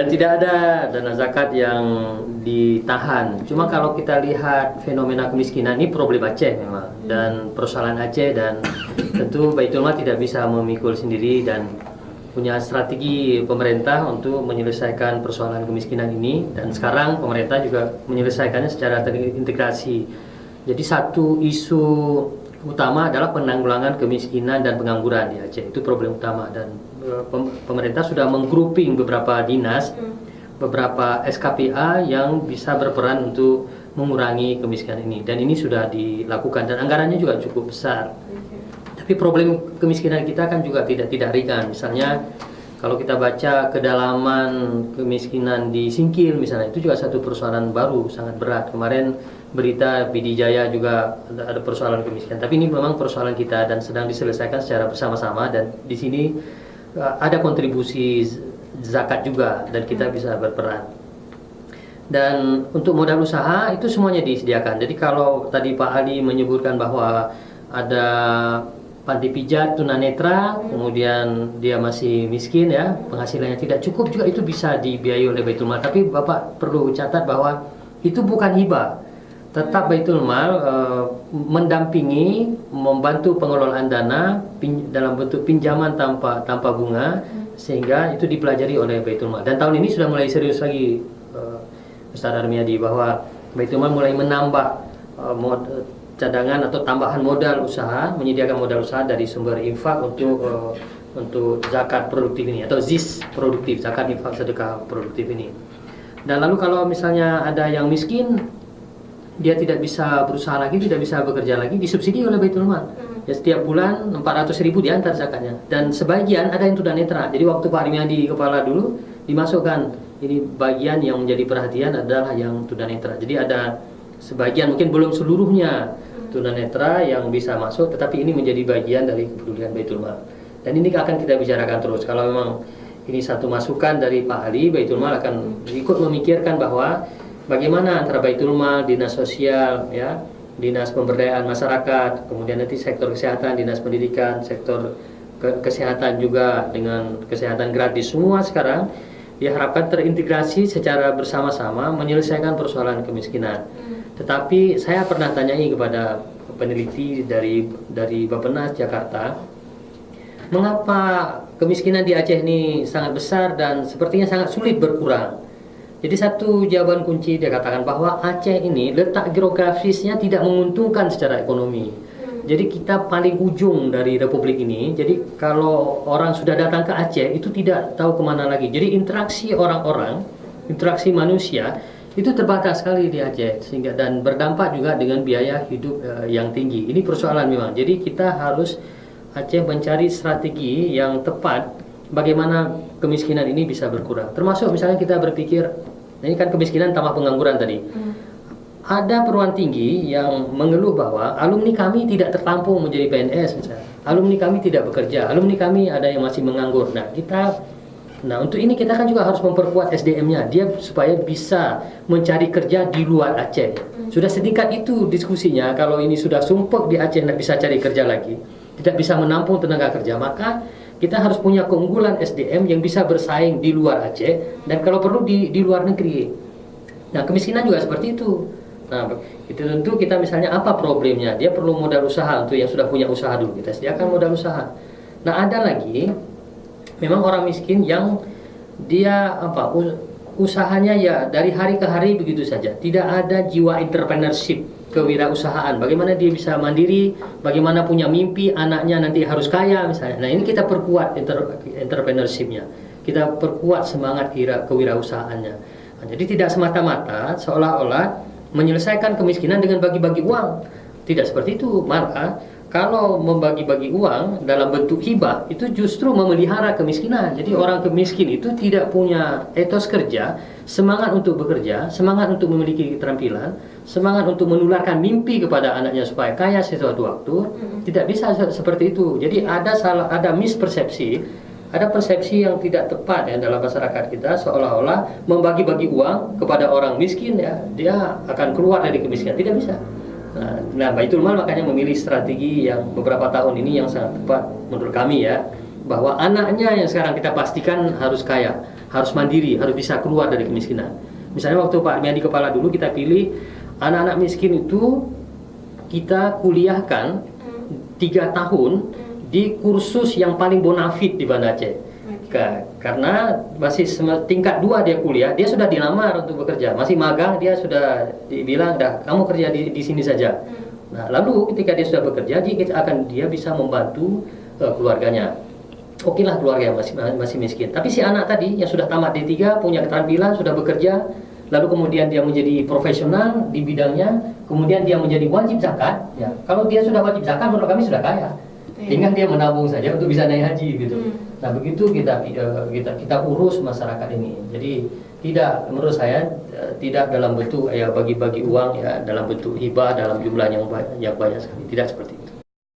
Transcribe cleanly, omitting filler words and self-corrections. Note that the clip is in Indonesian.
Dan tidak ada dana zakat yang ditahan. Cuma kalau kita lihat fenomena kemiskinan ini problem Aceh memang, dan persoalan Aceh, dan tentu Baitul Mal tidak bisa memikul sendiri dan punya strategi pemerintah untuk menyelesaikan persoalan kemiskinan ini, dan sekarang pemerintah juga menyelesaikannya secara terintegrasi. Jadi satu isu utama adalah penanggulangan kemiskinan dan pengangguran di Aceh, itu problem utama, dan pemerintah sudah menggrouping beberapa dinas, beberapa SKPA yang bisa berperan untuk mengurangi kemiskinan ini, dan ini sudah dilakukan dan anggarannya juga cukup besar. Tapi problem kemiskinan kita kan juga tidak ringan. Misalnya kalau kita baca kedalaman kemiskinan di Singkil misalnya, itu juga satu persoalan baru sangat berat. Kemarin berita PD Jaya juga ada persoalan kemiskinan. Tapi ini memang persoalan kita dan sedang diselesaikan secara bersama-sama, dan di sini ada kontribusi zakat juga dan kita bisa berperan. Dan untuk modal usaha itu semuanya disediakan. Jadi kalau tadi Pak Ali menyebutkan bahwa ada panti pijat tunanetra, kemudian dia masih miskin ya, penghasilannya tidak cukup, juga itu bisa dibiayai oleh Baitul Mal. Tapi Bapak perlu catat bahwa itu bukan hibah. Tetap Baitul Mal mendampingi, membantu pengelolaan dana dalam bentuk pinjaman tanpa bunga, sehingga itu dipelajari oleh Baitul Mal. Dan tahun ini sudah mulai serius lagi, Ustaz Armiadi, bahwa Baitul Mal mulai menambah cadangan atau tambahan modal usaha, menyediakan modal usaha dari sumber infak untuk zakat produktif ini, atau ZIS produktif, zakat infak sedekah produktif ini. Dan lalu kalau misalnya ada yang miskin, dia tidak bisa berusaha lagi, tidak bisa bekerja lagi, disubsidi oleh Baitul Mal. Ya, setiap bulan 400.000 diantar zakatnya. Dan sebagian ada yang tunanetra. Jadi waktu Pak Armiadi kepala dulu, dimasukkan ini bagian yang menjadi perhatian adalah yang tunanetra. Jadi ada sebagian, mungkin belum seluruhnya tunanetra yang bisa masuk, tetapi ini menjadi bagian dari kepedulian Baitul Mal. Dan ini akan kita bicarakan terus. Kalau memang ini satu masukan dari Pak Ali, Baitul Mal akan ikut memikirkan bahwa bagaimana antara Baitul Mal, dinas sosial, ya, dinas pemberdayaan masyarakat, kemudian nanti sektor kesehatan, dinas pendidikan, sektor kesehatan juga dengan kesehatan gratis, semua sekarang diharapkan terintegrasi secara bersama-sama menyelesaikan persoalan kemiskinan. Tetapi saya pernah tanyai kepada peneliti dari Bappenas Jakarta, mengapa kemiskinan di Aceh ini sangat besar dan sepertinya sangat sulit berkurang. Jadi satu jawaban kunci dia katakan bahwa Aceh ini letak geografisnya tidak menguntungkan secara ekonomi. Jadi kita paling ujung dari republik ini. Jadi kalau orang sudah datang ke Aceh itu tidak tahu kemana lagi. Jadi interaksi orang-orang, interaksi manusia itu terbatas sekali di Aceh, sehingga dan berdampak juga dengan biaya hidup yang tinggi. Ini persoalan memang. Jadi kita harus Aceh mencari strategi yang tepat bagaimana kemiskinan ini bisa berkurang. Termasuk misalnya kita berpikir, ini kan kemiskinan tambah pengangguran tadi. Ada perguruan tinggi yang mengeluh bahwa alumni kami tidak tertampung menjadi PNS misalnya. Alumni kami tidak bekerja, alumni kami ada yang masih menganggur. Nah, untuk ini kita kan juga harus memperkuat SDM-nya, dia supaya bisa mencari kerja di luar Aceh. Sudah setingkat itu diskusinya. Kalau ini sudah sumpek di Aceh, tidak bisa cari kerja lagi, tidak bisa menampung tenaga kerja, maka kita harus punya keunggulan SDM yang bisa bersaing di luar Aceh, dan kalau perlu di luar negeri. Nah, kemiskinan juga seperti itu. Nah, itu tentu kita misalnya apa problemnya? Dia perlu modal usaha. Untuk yang sudah punya usaha dulu, kita sediakan modal usaha. Nah, ada lagi memang orang miskin yang dia usahanya ya dari hari ke hari begitu saja. Tidak ada jiwa entrepreneurship, kewirausahaan. Bagaimana dia bisa mandiri, bagaimana punya mimpi anaknya nanti harus kaya misalnya. Nah, ini kita perkuat entrepreneurship-nya. Kita perkuat semangat kewirausahaannya. Nah, jadi tidak semata-mata seolah-olah menyelesaikan kemiskinan dengan bagi-bagi uang. Tidak seperti itu. Malah kalau membagi-bagi uang dalam bentuk hibah itu justru memelihara kemiskinan. Jadi orang miskin itu tidak punya etos kerja, semangat untuk bekerja, semangat untuk memiliki keterampilan, semangat untuk menularkan mimpi kepada anaknya supaya kaya sesuatu waktu. Tidak bisa seperti itu. Jadi ada mispersepsi, ada persepsi yang tidak tepat ya dalam masyarakat kita, seolah-olah membagi-bagi uang kepada orang miskin ya dia akan keluar dari kemiskinan. Tidak bisa. Nah, Baitul Mal makanya memilih strategi yang beberapa tahun ini yang sangat tepat menurut kami ya, bahwa anaknya yang sekarang kita pastikan harus kaya, harus mandiri, harus bisa keluar dari kemiskinan. Misalnya waktu Pak Miadi kepala dulu kita pilih anak-anak miskin itu kita kuliahkan 3 tahun di kursus yang paling bonafit di Banda Aceh. Karena masih tingkat 2 dia kuliah, dia sudah dilamar untuk bekerja, masih magang, dia sudah dibilang dah kamu kerja di sini saja. Nah, lalu ketika dia sudah bekerja, dia bisa membantu keluarganya. Oke lah keluarga yang masih miskin. Tapi si anak tadi yang sudah tamat D3, punya keterampilan, sudah bekerja, lalu kemudian dia menjadi profesional di bidangnya, kemudian dia menjadi wajib zakat. Ya, kalau dia sudah wajib zakat, menurut kami sudah kaya. Tinggal dia menabung saja untuk bisa naik haji gitu. Nah begitu kita urus masyarakat ini. Jadi tidak, menurut saya tidak dalam bentuk ya bagi-bagi uang ya dalam bentuk hibah dalam jumlah yang banyak sekali. Tidak seperti itu.